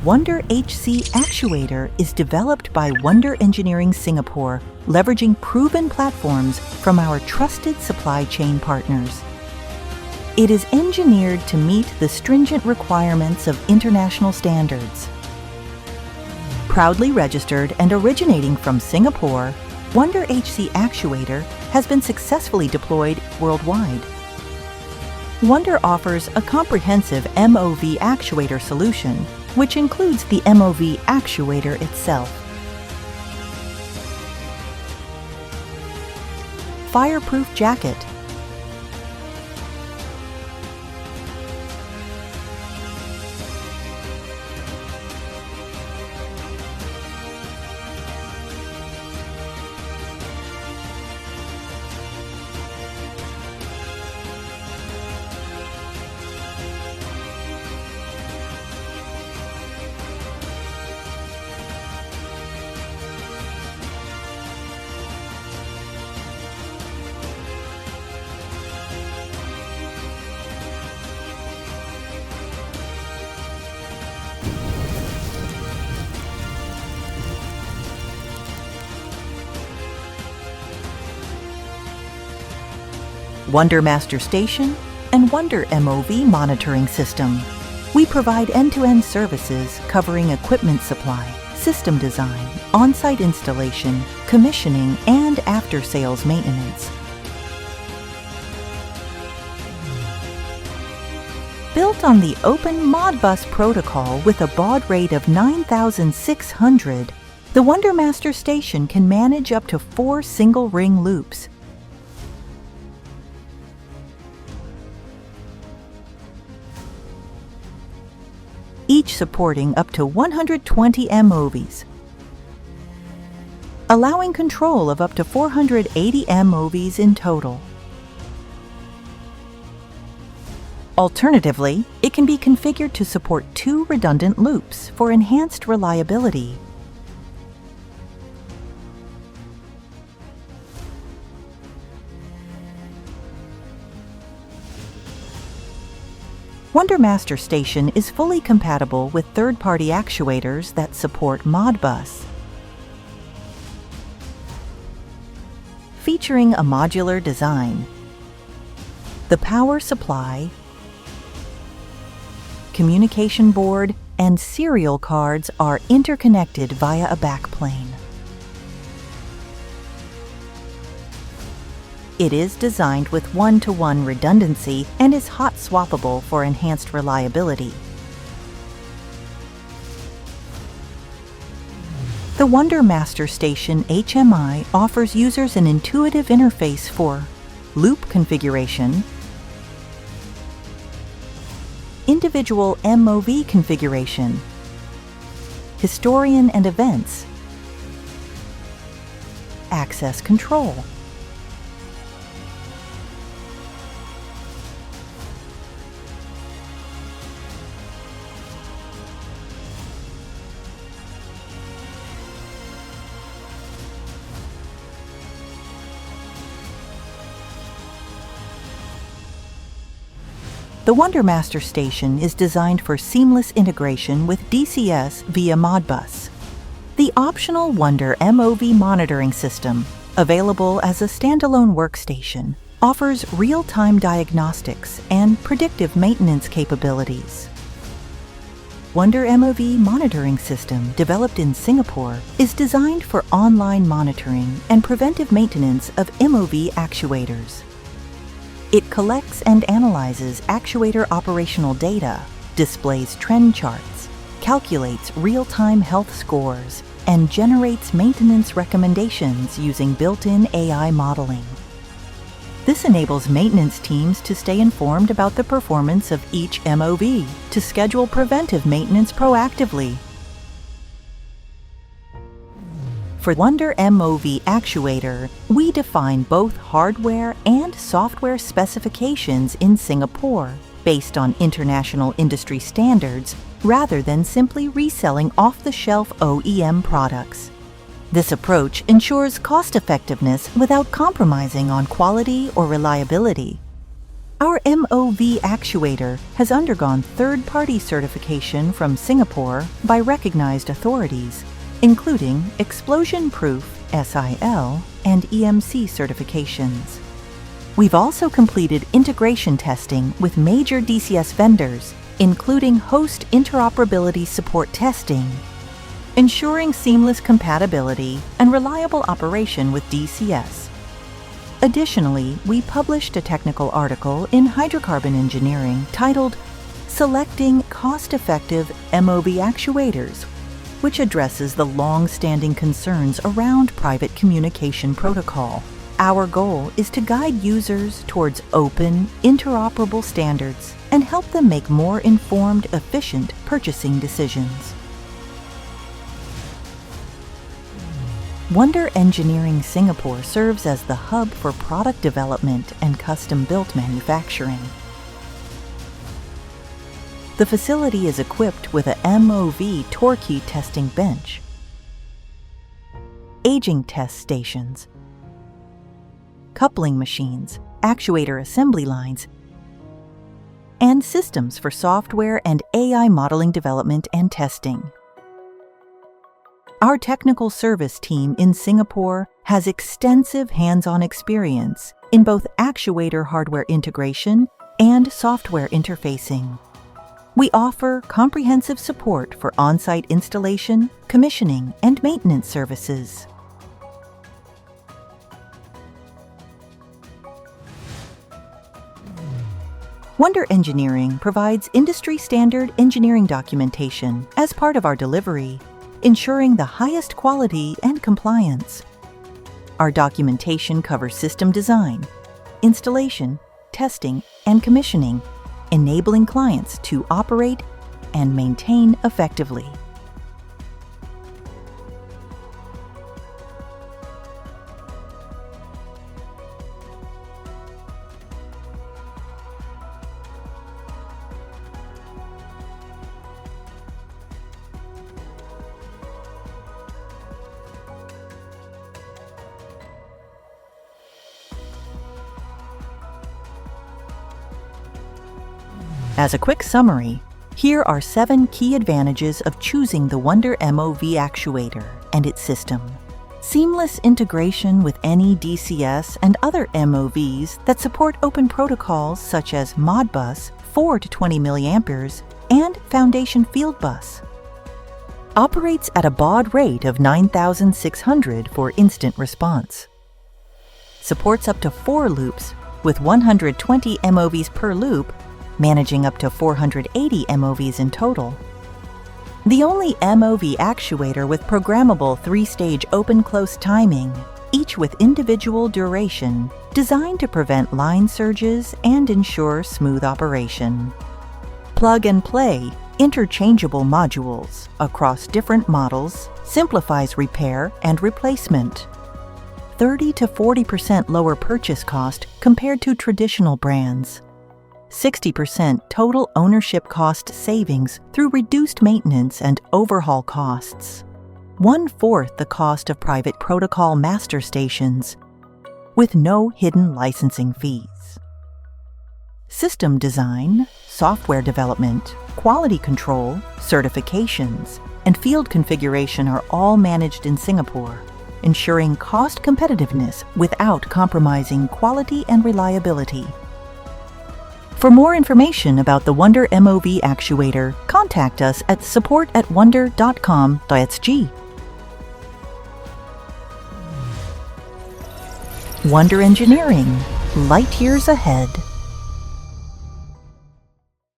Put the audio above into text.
Wonder HC Actuator is developed by Wonder Engineering Singapore, leveraging proven platforms from our trusted supply chain partners. It is engineered to meet the stringent requirements of international standards. Proudly registered and originating from Singapore, Wonder HC Actuator has been successfully deployed worldwide. Wonder offers a comprehensive MOV actuator solution, which includes the MOV actuator itself. Fireproof jacket, Wonder Master Station, and Wonder MOV Monitoring System. We provide end-to-end services covering equipment supply, system design, on-site installation, commissioning, and after-sales maintenance. Built on the open Modbus protocol with a baud rate of 9,600, the Wonder Master Station can manage up to 4 single-ring loops. Each supporting up to 120 MOVs, allowing control of up to 480 MOVs in total. Alternatively, it can be configured to support 2 redundant loops for enhanced reliability. Wonder Master Station is fully compatible with third-party actuators that support Modbus. Featuring a modular design, the power supply, communication board, and serial cards are interconnected via a backplane. It is designed with one-to-one redundancy and is hot swappable for enhanced reliability. The Wonder Master Station HMI offers users an intuitive interface for loop configuration, individual MOV configuration, historian and events, access control. The Wonder Master Station is designed for seamless integration with DCS via Modbus. The optional Wonder MOV Monitoring System, available as a standalone workstation, offers real-time diagnostics and predictive maintenance capabilities. Wonder MOV Monitoring System, developed in Singapore, is designed for online monitoring and preventive maintenance of MOV actuators. It collects and analyzes actuator operational data, displays trend charts, calculates real-time health scores, and generates maintenance recommendations using built-in AI modeling. This enables maintenance teams to stay informed about the performance of each MOV, to schedule preventive maintenance proactively. For Wonder MOV Actuator, we define both hardware and software specifications in Singapore, based on international industry standards, rather than simply reselling off-the-shelf OEM products. This approach ensures cost-effectiveness without compromising on quality or reliability. Our MOV Actuator has undergone third-party certification from Singapore by recognized authorities, including Explosion-Proof SIL and EMC certifications. We've also completed integration testing with major DCS vendors, including host interoperability support testing, ensuring seamless compatibility and reliable operation with DCS. Additionally, we published a technical article in Hydrocarbon Engineering titled Selecting Cost-Effective MOV Actuators, which addresses the long-standing concerns around private communication protocol. Our goal is to guide users towards open, interoperable standards and help them make more informed, efficient purchasing decisions. Wonder Engineering Singapore serves as the hub for product development and custom-built manufacturing. The facility is equipped with a MOV Torquay testing bench, aging test stations, coupling machines, actuator assembly lines, and systems for software and AI modeling development and testing. Our technical service team in Singapore has extensive hands-on experience in both actuator hardware integration and software interfacing. We offer comprehensive support for on-site installation, commissioning, and maintenance services. Wonder Engineering provides industry-standard engineering documentation as part of our delivery, ensuring the highest quality and compliance. Our documentation covers system design, installation, testing, and commissioning, enabling clients to operate and maintain effectively. As a quick summary, here are 7 key advantages of choosing the Wonder MOV Actuator and its system. Seamless integration with any DCS and other MOVs that support open protocols such as Modbus 4 to 20 mA and Foundation Field Bus. Operates at a baud rate of 9,600 for instant response. Supports up to 4 loops with 120 MOVs per loop, managing up to 480 MOVs in total. The only MOV actuator with programmable 3-stage open-close timing, each with individual duration, designed to prevent line surges and ensure smooth operation. Plug-and-play, interchangeable modules across different models simplifies repair and replacement. 30 to 40% lower purchase cost compared to traditional brands. 60% total ownership cost savings through reduced maintenance and overhaul costs. 1/4 the cost of private protocol master stations, with no hidden licensing fees. System design, software development, quality control, certifications, and field configuration are all managed in Singapore, ensuring cost competitiveness without compromising quality and reliability. For more information about the Wonder MOV Actuator, contact us at support@wonder.com.sg. Wonder Engineering, light years ahead.